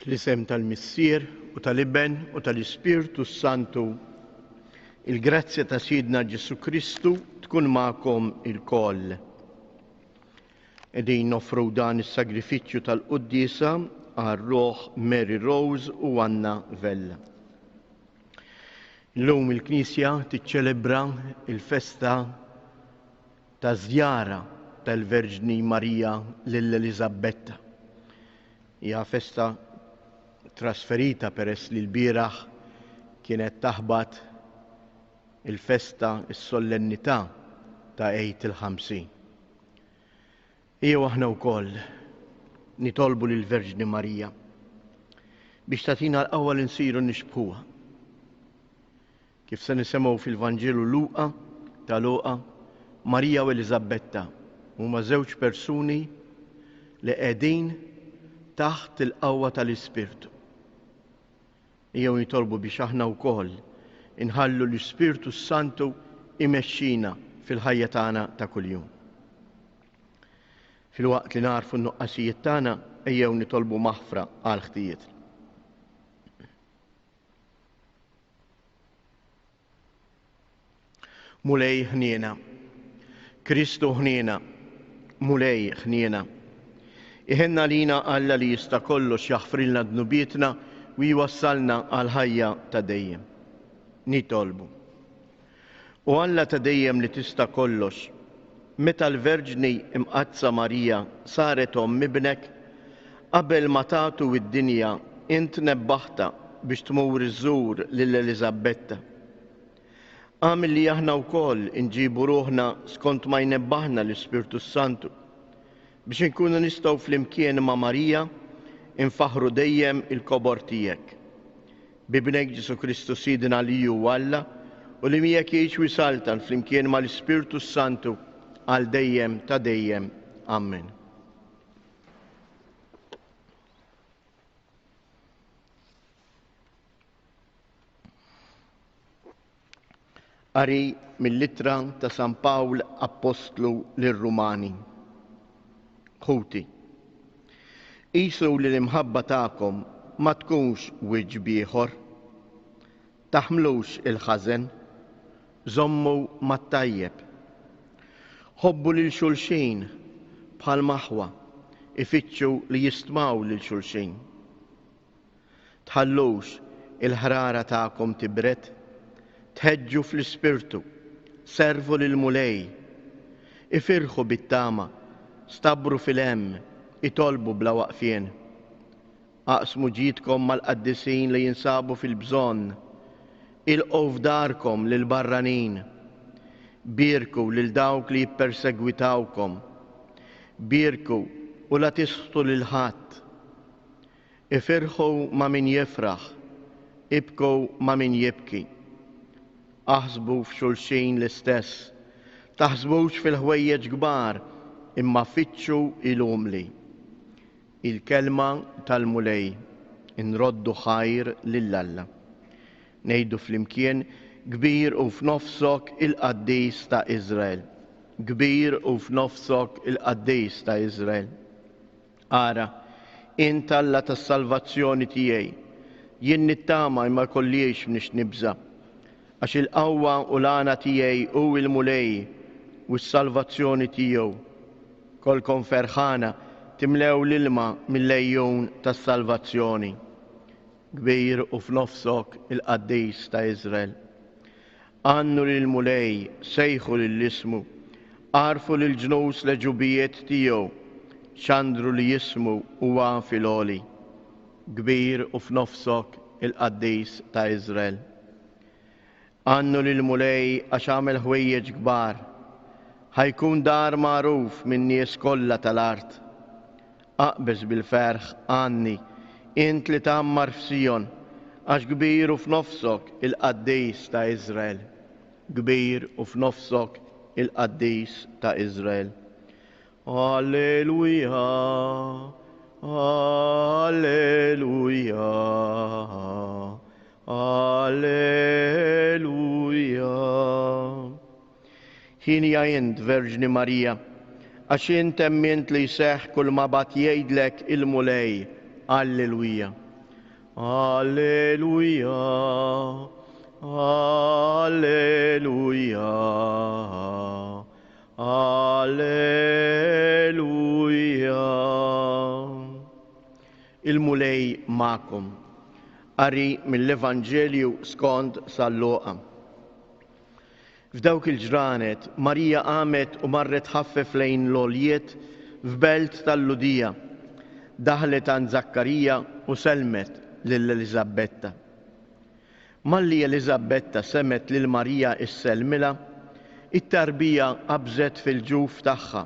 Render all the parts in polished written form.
Fl-isem tal-Missier u tal-Ibben u tal-Ispirtu Santu, il-grazzja ta' Sidna Ġesu Kristu tkun ma'kom il-koll. Edin nofru dan is-sagrifiċċju tal-Qudiesa għar-Roħ Mary Rose u Anna Vella. Illum il-Knisja tiċċelebra il-festa ta' żjara tal-Verġni Marija lill-Elisabetta. Hija festa trasferita peress li l-bieraħ kienet taħbat il-festa, is-solennità ta' Għid il-50. Ejjew aħna wkoll nitolbu lill-Verġni Marija biex tagħtina l-qawwa li nsiru nixbħuha. Kif se nisimgħu fil-Vanġelu Luqa ta' Luqa, Marija u Elisabetta huma żewġ persuni li qegħdin taħt il-qawwa tal-Ispirtu. Ejjew nitolbu biex aħna wkoll inħallu l-Ispirtu Santu imexxina fil-ħajja tagħna ta' kuljum. Filwaqt li narfu n-nuqqasijiet tagħna ejjew nitolbu maħfra għal ħtijiet. Mulej ħniena, Kristu ħniena, mulej ħniena. Iħenna lina Alla li jista' kollox jaħfrilna dnubietna u jwassalna għal ħajja ta' dejjem. Nitolbu. U Alla ta' dejjem li tista' kollox, meta l-Verġni imqazza Marija saret omm ibnek, qabel ma tagħtu id-dinja int nebbaħta biex tmur iżżur lill-Elisabetta. Għamil li aħna wkoll inġibu ruħna skont ma jnebbaħna l-Ispirtu Santu biex inkunu nistgħu flimkien ma' Marija infaħru dejjem il-kobor tiegħek. Bibnek Ġesu Kristu Sidna li hu Alla u li miegħek jgħix u jsaltan flimkien mal-Ispirtu Santu għal dejjem ta' dejjem. Amen. Qari mill-Littra ta' San Pawl Apostlu lir-Rumani. Ħuti, qisu li l-imħabba tagħkom ma tkunx wiġġ ieħor, taħmlux il-ħażen, żommu mat-tajjeb. Ħobbu lil xulxin bħal maħwa, ifittxu li jistmaw lil xulxin. Tħallux il-ħrara tagħkom tibret, tħeġġu fl-Ispirtu, servu lil mulej, ifirħu bit-tama, stabru fil-hemm, itolbu bla waqfien. Aqsmu ġidkom mal-qaddisin li jinsabu fil-bżonn, ilqgħu f'darkom lil barranin, birku lil dawk li jippersegwitawkom, birku u la tisħtu lil ħadd. Ifirħu ma' min jifraħ, ibku ma' min jibki. Aħsbu f'xulxin l-istess, taħsbux fil-ħwejjeġ kbar, imma fitxu il-umli. Il-kelma tal-mulej, inroddu ħajr lill-Alla. Ngħidu flimkien, kbir u f'nofsok il-qaddis ta' Iżrael. Kbir u f'nofsok il-qaddis ta' Iżrael. Ara, int Alla tas-salvazzjoni tiegħi, jien nittama imma kolliex mniex nibża, għax il-qawwa u l-għana tiegħi u l-mulej u s-salvazzjoni tiegħu. Kolkom ferħana timlew l-ilma mill-lejjun tas-salvazzjoni. Kbir u f'nofsok il-qaddis ta' Iżrael. Għannu lil-mulej, sejħu lill-ismu, għarfu lil-ġnus leġubijiet tiegħu, xandru li jismu huwa fil-għoli. Kbir u f'nofsok il-qaddis ta' Iżrael. Għannu lil-mulej għax għamel ħwejjeġ kbar, ħajkun dar magħruf min nies kollha tal-art. Aqbeż bil-ferħ għanni, int li tagħmmar f'Sion, għax kbir u f'nofsok il-qaddis ta' Iżrael. Kbir u f'nofsok il-qaddis ta' Iżrael. Alleluja, alleluja, alleluja. Ħin jgħid Verġni Marija, għax int emmint li jseħħ kull ma bat jgħidlek il-mulej. Alleluja. Alleluia, alleluia, alleluia. Il-mulej ma'kom. Qari mill-Evanġelju skont San Luqa. F'dawk il-ġranet, Marija qamet u marret ħaffef lejn l-oljiet f'belt tal-Ludija. Daħlet għand Zakkarija u selmet lill-Eliżabetta. Malli Eliżabetta semet lil Marija isselmilha, it-tarbija qabżet fil-ġuf tagħha.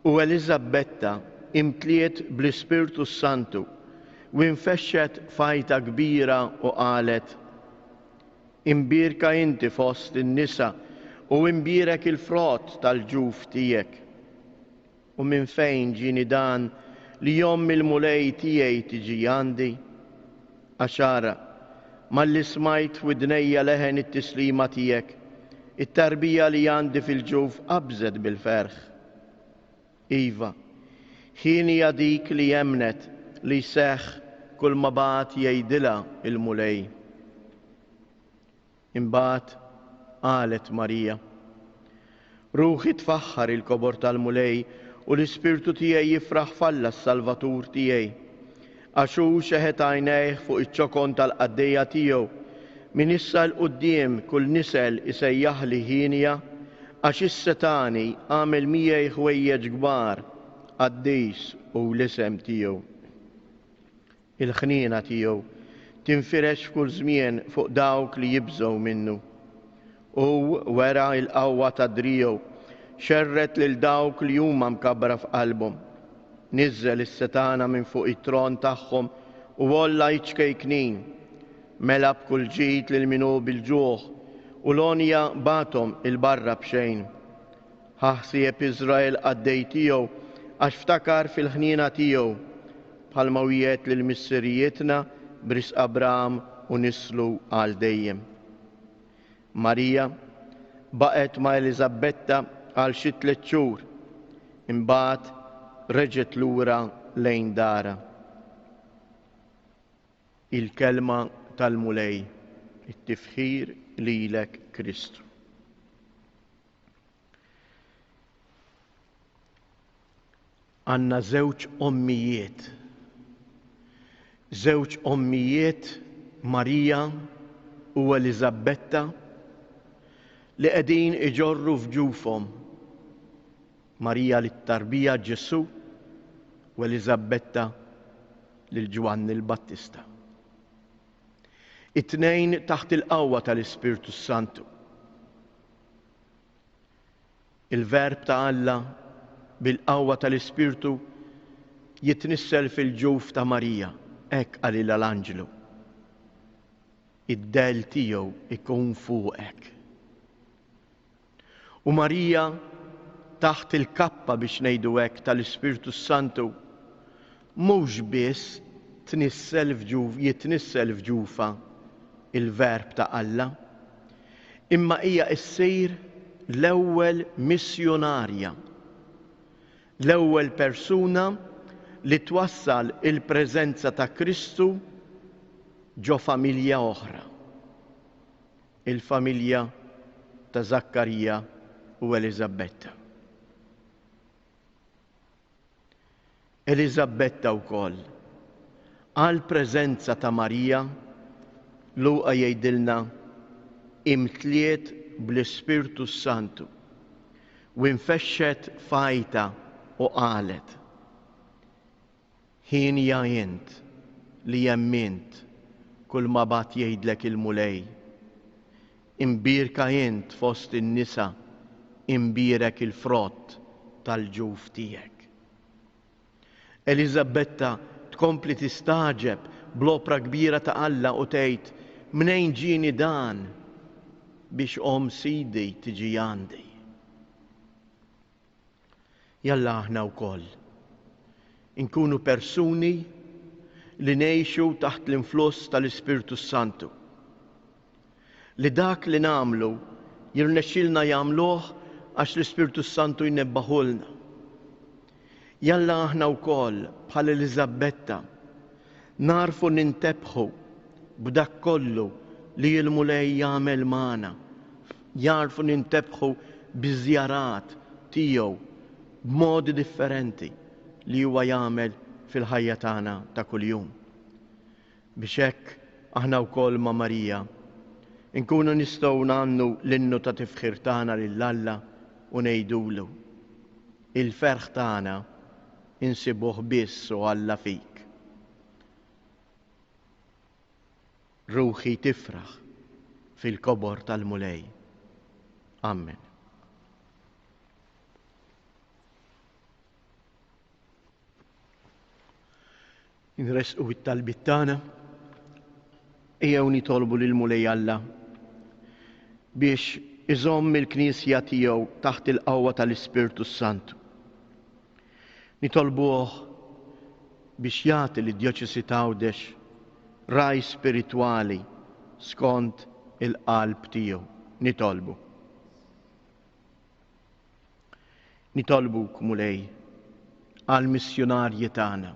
U Eliżabetta imtliet bl-Ispirtu Santu u infexxet fajta kbira u qalet: Imbirka inti fost in-nisa u imbirek il-frott tal-ġuf tiegħek. U minn fejn ġini dan li jom il-mulej tiegħi tiġi għandi? Għaxara, malli smajt f'widnejja leħen it-tislima tiegħek, it-tarbija li għandi fil-ġuf qabżet bil-ferħ. Iva, ħin hija dik li jemnet li seħħ kull ma bagħad jgħidilha il-mulej. Imbagħad qalet Marija: Ruħi tfaħħar il-kobor tal-mulej u l-ispirtu tiegħi jifraħ falla s-Salvatur tiegħi, għax hu xeħet għajnejh fuq iċ-ċokon tal-qaddejja tiegħu, min issa l-qudiem kull nisel isejjaħli ħinja, għax is-Setani għamel miegħi ħwejjeġ kbar għaddejs u l-isem tiegħu. Il-ħniena tiegħu tinfirex f'kull żmien fuq dawk li jibżgħu minnu. U wera l-qawwa ta' driegħu xerret lil dawk li huma mkabbra f'qalbhom. Niżżel is-Setana minn fuq it-tron tagħhom u wolla jiċkejknin. Mela b'kull ġid lil minhu bil-ġuħ u l-onja bathom il-barra b'xejn. Ħaħsieb Iżrael għaddej tiegħu għax ftakar fil-ħniena tiegħu bħalma wiegħed lil missirijietna b'risq Abraham u nislu għal dejjem. Marija baqgħet ma' Eliżabetta għal xi 3 xhur, imbagħad reġgħet lura lejn dara. Il-kelma tal-mulej, it-tifħir lilek Kristu. Għandna żewġ ommijiet, Marija u Eliżabetta, li qegħdin iġorru f'ġufhom. Marija lit-tarbija Ġesu u Eliżabetta lil Ġwanni l-Battista. It-tnejn taħt il-qawwa tal-Ispirtu Santu. Il-Verb ta' Alla bil-qawwa tal-Ispirtu jitnissel fil-ġuf ta' Marija, hekk qalilha l-Anġlu. Id-del tiegħu ikun fuqek. U Marija taħt il-kappa biex ngħidu hekk tal-Ispirtu Santu mhux biss jitnissel f'ġufa il-Verb ta' Alla, imma hija ssir l-ewwel missjonarja, l-ewwel persuna li twassal il-preżenza ta' Kristu ġo familja oħra, il-familja ta' Zakkarija u Eliżabetta. Eliżabetta wkoll għal preżenza ta' Marija Luqa jgħidilna imtliet bl-Ispirtu Santu u infexxet fajta u qalet: Ħin jgħid li jemmint kull ma bagħad jgħidlek il-mulej. Imbirka int fost in-nisa, imbirek il-frott tal-ġuf tiegħek. Eliżabetta tkompli tistaġeb bl-opra kbira ta' Alla u tgħid: Mnejn ġieni dan biex Sidi tiġi għandi. Jalla aħna wkoll inkunu persuni li ngħixu taħt l-influss tal-Ispirtu Santu. Li dak li nagħmlu jirnexxilna jagħmluh għax l-Ispirtu Santu jnebbaħulna. Jalla aħna wkoll bħal Eliżabetta narfu nintebħu b'dak kollu li l-mulej jagħmel magħna, jarfu nintebħu biżjarat tiegħu b'modi differenti li huwa jagħmel fil-ħajja tagħna ta' kuljum. Biex hekk aħna wkoll ma' Marija nkunu nistgħu nagħmlu l-innu ta' tifħir tagħna lill-Alla u ngħidulu il-ferħ tagħna insibuh biss u Alla fik. Ruħi tifraħ fil-kobor tal-mulej. Amen. Nresqu it-talbit tagħna ejjew nitolbu lill-mulej Alla biex iżomm il-Knisja tiegħu taħt il-qawwa tal-Ispirtu Santu. Nitolbuh biex jagħti lid-Djoċesi ta' Għawdex raj spiritwali skont il-qalb tiegħu. Nitolbu. Nitolbuk mulej għal missjonarji tagħna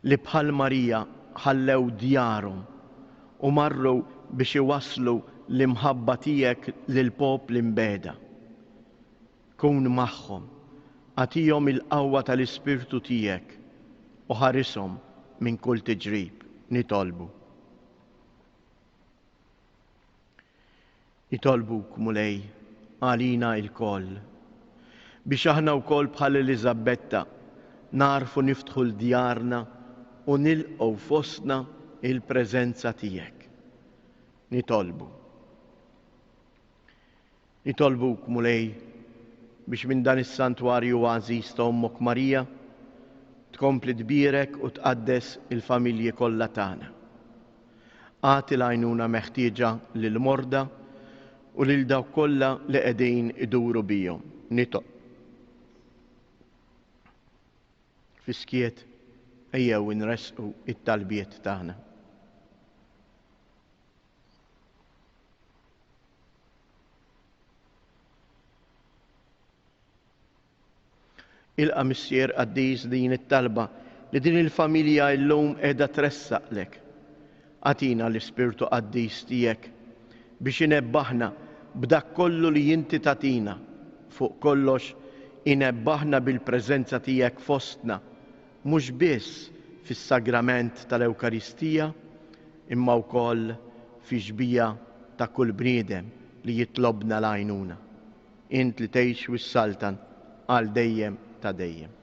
li bħal Marija ħallew djarhom u marru biex iwasslu l-imħabba tiegħek lil popli mbeda. Kun magħhom, għatihom il-qawwa tal-Ispirtu tiegħek u ħarishom minn kull tiġrib. Nitolbu. Nitolbuk mulej għalina il-koll biex aħna wkoll bħal Elizabetta narfu niftħu l-djarna u nilqgħu fostna il-preżenza tiegħek. Nitolbu. Nitolbuk mulej biex minn dan is-santwarju għażiż ta' Ommok Marija tkompli tbierek u tqaddes il-familji kollha tagħna. Għati l-għajnuna meħtieġa lill-morda u lil dawk kollha li qegħdin iduru bihom. Fiskiet ejjew inresqu it-talbiet tagħna. Ilqa missier Qaddis din it-talba li din il-familja llum qiegħda tressaqlek. Għatina l-Ispirtu Qaddis tiegħek biex inebbaħna b'dak kollu li inti tatina, fuq kollox inebbaħna bil-preżenza tiegħek fostna, mhux biss fis-sagrament tal-Ewkaristija, imma wkoll fi xbija ta' kull bniedem li jitlobna l-għajnuna. Int li tgħix wis-Saltan għal dejjem ta' dejjem.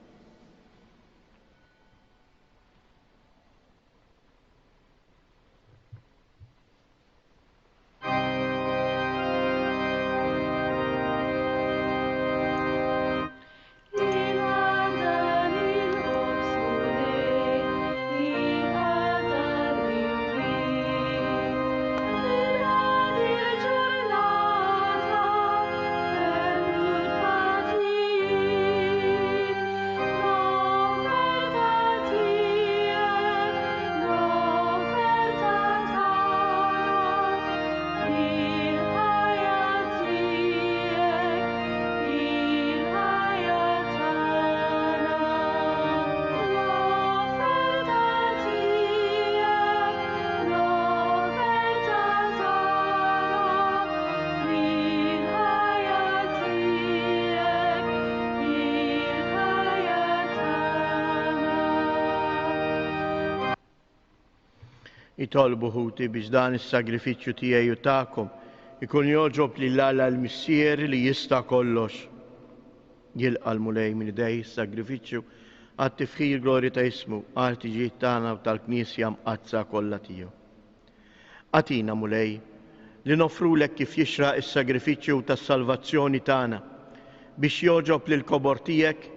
Itolbu ħuti biex dan is-sagrifiċċju tiegħi u tagħkom ikun joġob lill-Alla l-Missier li jista' kollox. Jilqa' l-mulej minn idej is-sagrifiċċju għat-tifħir glorja ta' ismu għal tiġijiet tagħna u tal-Knisja mqazza kollha tiegħu. Għatina mulej li nofrulek kif jixraq is-sagrifiċċju tas-salvazzjoni tagħna biex joġob lill-kobor tiegħek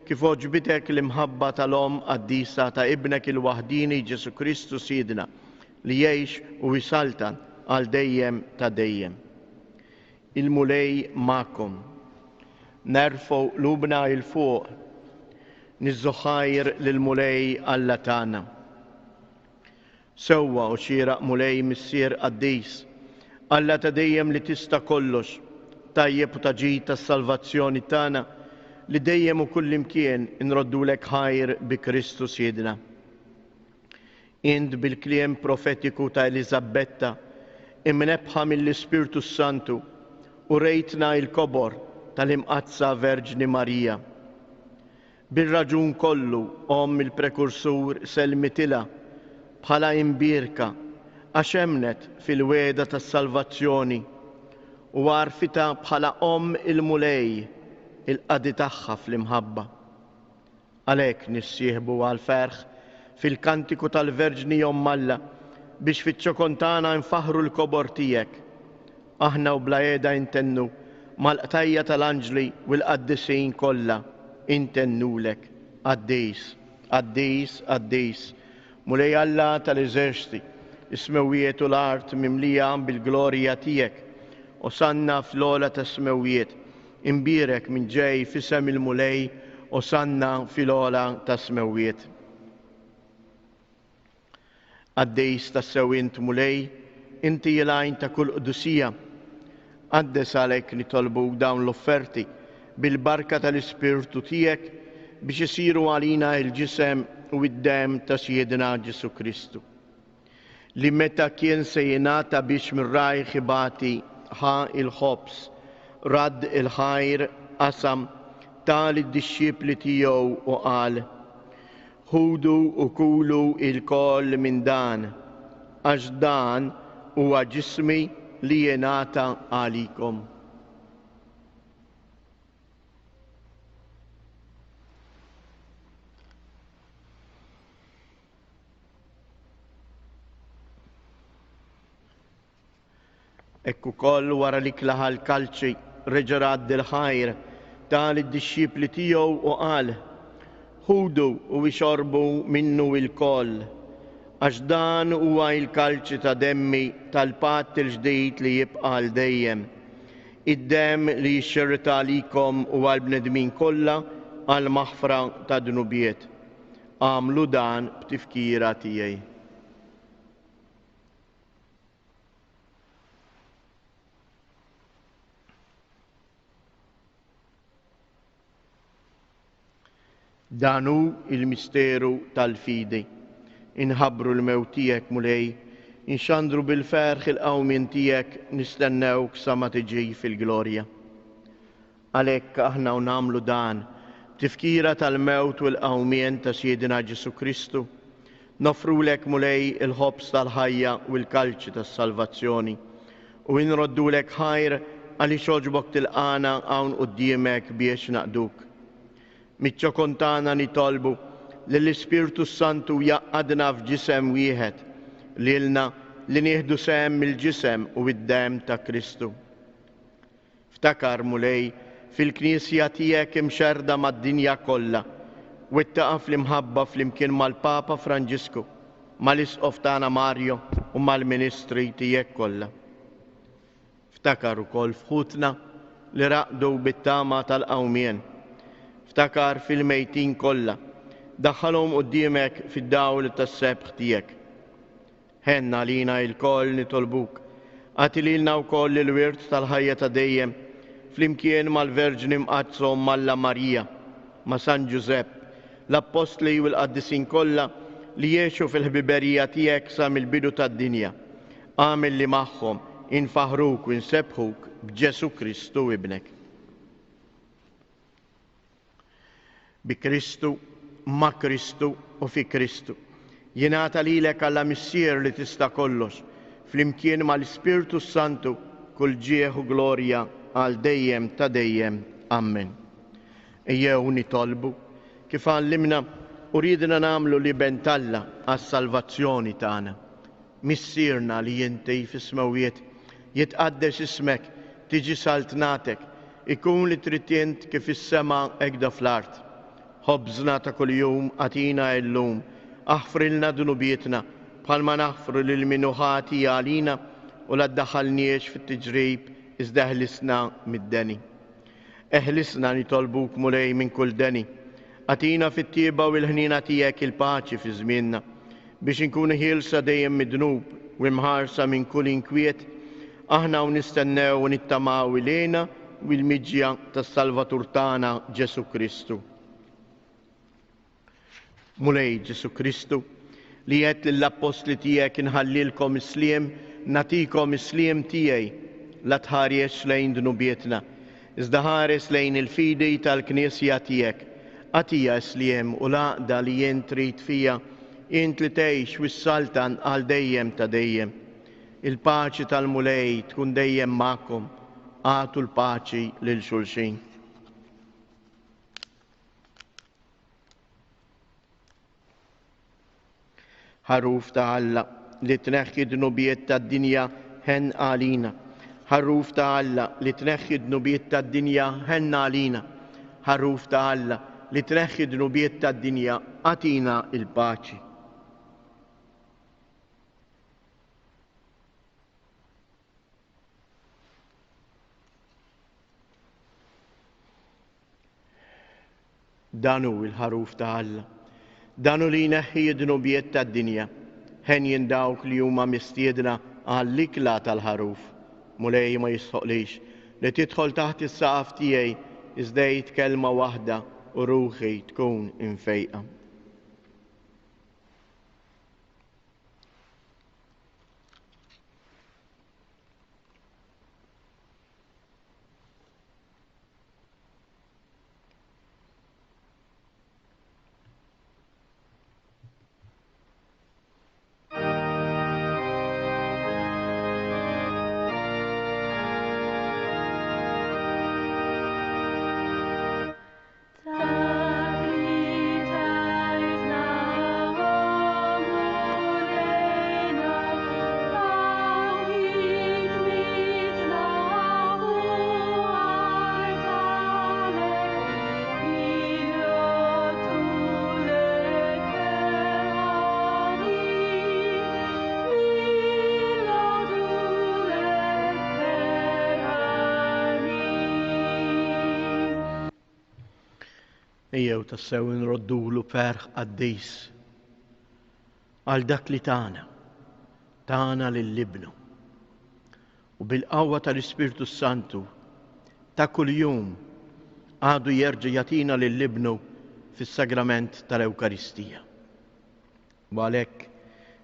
kif oġbitek l-imħabba tal-Om Qaddisa ta' ibnek il-waħdini Ġesu Kristu Sidna li jgħix u jisaltan għal dejjem ta' dejjem. Il-mulej ma'kom, nerfgħu lubna il-fuq, niżżoħħajr lill-mulej Alla tagħna. Sewwa u xieraq mulej missier Qaddis, Alla ta' dejjem li tista' kollox, tajjeb u taġid tas-salvazzjoni tagħna li dejjem u kullimkien inroddulek ħajr bi Kristu Sidna. Int bil-kliem profetiku ta' Elizabetta imnebħa mill-Ispirtu Santu u rejtna il-kobor tal-imqazza Verġni Marija. Bil-raġun kollu il-prekursur selmitila bħala imbirka għax emnet fil-weda tas-salvazzjoni u għarfita bħala il-mulej il-qadi tagħha fl-imħabba. Għalhekk nissieħbu għal-ferħ fil-kantiku tal-Verġni Alla biex fiċ-ċokontana nfaħru l-kobor tiegħek. Aħna u bla qiegħda intennu mal-qtajja tal-anġli u l-qaddisin kollha intennulek għaddejs, għaddejs, għaddejs. Mulej Alla tal-eżerċti, is-smewijiet u l-art mimlija bil-glorja tiegħek. Osanna fl-ola ta' smewijiet, imbirek minn ġej fisem il-mulej, osanna fil-ola ta' smewijiet. Għaddejs ta' sewint mulej, inti jilajn ta' kull qdusija. Għaddes għalek nitolbu dawn l-offerti bil-barka tal-Ispirtu tiegħek biex isiru għalina il-ġisem u id-dem ta' Sjedina Ġesu Kristu. Li meta kien se jingħata biex mirraj ħibati ħa il-ħobs, radd il-ħajr qasam tal id-disċipli tiegħu u qal: ħudu u kulu il-koll minn dan, għax dan huwa ġismi li jingħata għalikom. Ekku koll wara li klaħa l-kalċi reġerad del-ħajr tal id-disċipli tiegħu u qal: ħudu u ixorbu minnu il-koll, għax dan huwa il-kalċi ta' demmi tal-patt il-ġdid li jibqa' l dejjem. Id-dem li jixxerrita għalikom u għall-bnedmin kollha għal maħfra ta' dnubiet. Għamlu dan b'tifkira tiegħi. Danu il-misteru tal-fidi. Inħabru l-mewt tiegħek mulej, inxandru bil-ferħ il-qawmien tiegħek nistennewk sa ma tiġi fil-glorja. Għalhekk aħna nagħmlu dan tifkira tal-mewt u l-qawmien ta' Sjedina Ġesu Kristu, nofrulek mulej il-ħobs tal-ħajja u l-kalċi tas-salvazzjoni u inroddulek ħajr għaliex oġbok tilqana hawn quddiemek biex naqduk. Miċ-ċokontana nitolbu lill-Ispirtu Santu jaqadna f'ġisem wieħed lilna li nieħdu sehem mill-ġisem u id-dem ta' Kristu. Ftakar mulej fil-Knisja tiegħek imxerda mad-dinja kollha u ittaqa' fl-imħabba flimkien mal-Papa Franġisku, mal-Isqof tagħna Mario u mal-Ministri tiegħek kollha. Ftakar ukoll fħutna li raqdu bit-tama tal-qawmien. Ftakar fil-mejtin kollha, daħħalhom quddiemek fid-dawl tas-sebħ tiegħek. Ħenna lina il-koll nitolbuk, għati lilna wkoll il-wirt tal-ħajja ta' dejjem flimkien mal-Verġni mqazzhom Malla Marija, ma' San Giusepp, l-Apostli u l-Qaddisin kollha li jgħixu fil-ħbiberija tiegħek sa mill-bidu tad-dinja. Għamel li magħhom infaħruk u nsebħuk b'Ġesu Kristu ibnek. Bi Kristu, ma' Kristu u fi Kristu. Jingħata lilek Alla missier li tista' kollox, flimkien mal-Ispirtu Santu kull ġieħ u glorja għal dejjem ta' dejjem. Amen. Ejjew nitolbu kif għallimna u ridna nagħmlu li bentalla għas-salvazzjoni tagħna. Missierna li inti fis-smawiet jitqaddes ismek, tiġi saltnatek, ikun li trid kif is-sema hekk fl-art. Ħobżna ta' kuljum għatina illum, aħfrilna dunubietna bħalma naħfru lil minuħati għalina u la ddaħħalniex fit-tiġrib iżda eħlisna mid-deni. Eħlisna nitolbuk mulej minn kull deni, għatina fit-tieba u l-ħnina tiegħek il-paċi fi żmienna biex inkunu ħielsa dejjem mid-dnub u mħarsa minn kull inkwiet, aħna u nistennew u nittamaw ilejna u l-miġja tas-Salvatur tagħna Ġesu Kristu. Mulej Ġesu Kristu, li qed lill-apostli tiegħek inħallilkom isliem, natikom isliem tiegħi la tħares lejn dnubietna, iżda ħares lejn il-fidi tal-Knisja tiegħek. Għatija isliem u laqda li jien trid fija, int li tgħix wis-saltan għal dejjem ta' dejjem. Il-paċi tal-mulej tkun dejjem magħkom, għatu l-paċi lil xulxin. Ħarruf ta' Alla li tneħħi dnubiet tad-dinja ħen għalina. Ħarruf ta' Alla li tneħħi dnubiet tad-dinja ħen għalina. Ħarruf ta' Alla li tneħħi dnubiet tad-dinja għatina il-paċi. Danu il-ħaruf ta' Alla, danu li jneħħi dnubiet tad-dinja, ħen jindawk li huma mistiedna għall-ikla tal-ħaruf. Mulej ma jisħoqlix li tidħol taħt is-saqaf tiegħi iżda jgħid kelma waħda u ruħi tkun infejqa. Ejjew tassew nroddulu ferħ qaddis għal dak li tagħna lill-Ibnu u bil-qawwa tal-Ispirtu Santu ta' kuljum għadu jerġa' jagħtina lill-Ibnu fis-sagrament tal-Ewkaristija. U għalhekk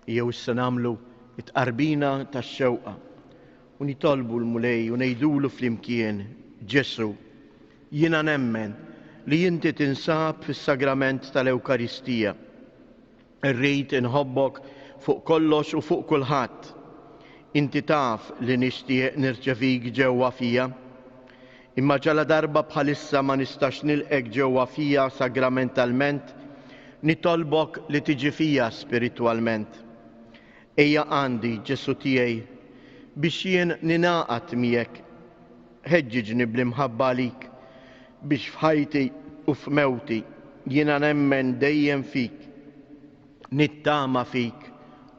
ejjew issa nagħmlu it-qarbina tax-xewqa u nitolbu l-mulej u ngħidulu flimkien Ġesu, jiena nemmen li inti tinsab fis-sagrament tal-Ewkaristija. Irrid inħobbok fuq kollox u fuq kulħadd. Inti taf li nixtieq nirċevik ġewwa fija, imma ġala darba bħalissa ma nistax nilqek ġewwa fija sagramentalment, nitolbok li tiġi fija spiritwalment. Ejja għandi Ġesu tiegħi biex jien ninaqat miegħek, ħeġġiġni bl-imħabba għalik, biex f'ħajti u f'mewti jiena nemmen dejjem fik, nittama fik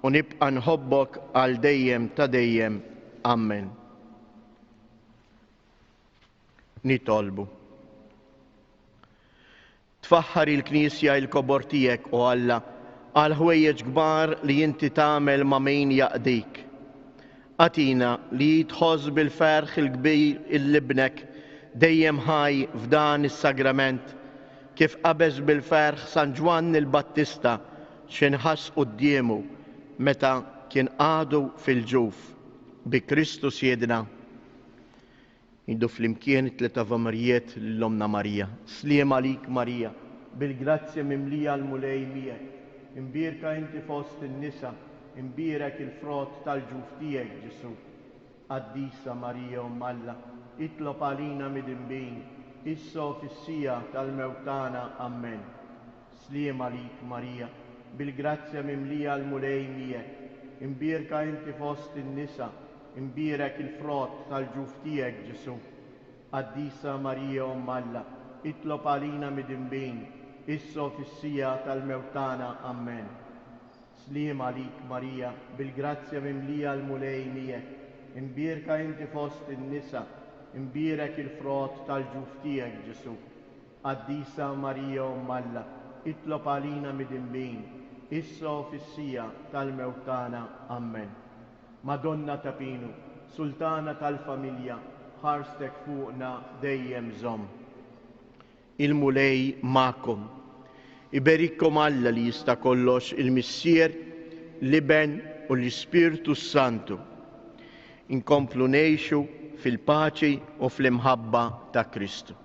u nibqa' nħobbok għal dejjem ta' dejjem. Amen. Nitolbu. Tfaħħar il-Knisja il-kobor tiegħek u Alla għal ħwejjeġ kbar li inti tagħmel ma' min jaqdik. Għatina li jitħoss bil-ferħ il-kbir il-libnek dejjem ħaj f'dan is-sagrament kif qabeż bil-ferħ San Ġwan il-Battista x'inħass qudiemu meta kien għadu fil-ġuf bi Kristus jedna. Indu flimkien it-tliet Avamarijiet l-Omna Marija. Sliem għalik Marija, bil-grazzja mimlija l-mulej miegħek, imbierka inti fost in-nisa, imbierek il-frott tal-ġuf tiegħek Ġesu. Qaddisa Marija Alla, itlob għalina mid-imbin, issa fis-sija tal-mewtana. Amen. Sliem għalik Marija, bil-grazzja mimlija l-mulej miegħek, imbierka inti fost in-nisa, imbierek il-frott tal-ġuf tiegħek Ġesu. Qaddisa Marija Alla, itlob għalina mid-imbin, issa fis-sija tal-mewtana. Amen. Sliem għalik Marija, bil-grazzja mimlija l-mulej miegħek, imbierka inti fost in-nisa, imbierek il-frott tal-ġuf tiegħek Ġesu. Qaddisa Marija Alla, itlob għalina mid-imbin, issa fis-sija tal-mewtana. Amen. Madonna ta' Pinu, Sultana tal-familja, ħarstek fuqna dejjem żomm. Il-mulej ma'kom. Iberikkom Alla li jista' kollox il-Missier l-Iben u l-Ispirtu Santu. Inkomplu nejxu fil-paċi u fl-imħabba ta' Kristu.